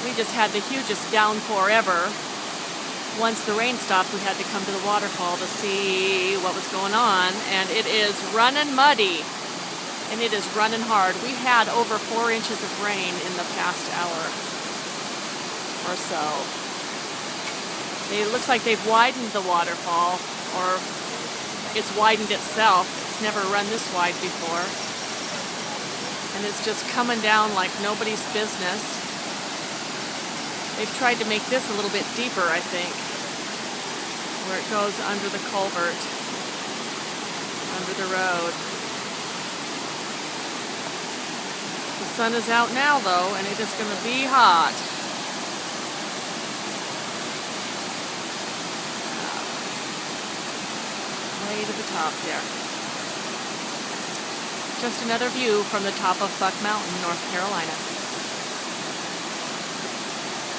We just had the hugest downpour ever. Once the rain stopped, we had to come to the waterfall to see what was going on, and it is running muddy, and it is running hard. We had over 4 inches of rain in the past hour or so. It looks like they've widened the waterfall, or it's widened itself. It's never run this wide before. And it's just coming down like nobody's business. They've tried to make this a little bit deeper, I think, where it goes under the culvert, under the road. The sun is out now, though, and it is going to be hot. Way to the top there. Just another view from the top of Buck Mountain, North Carolina.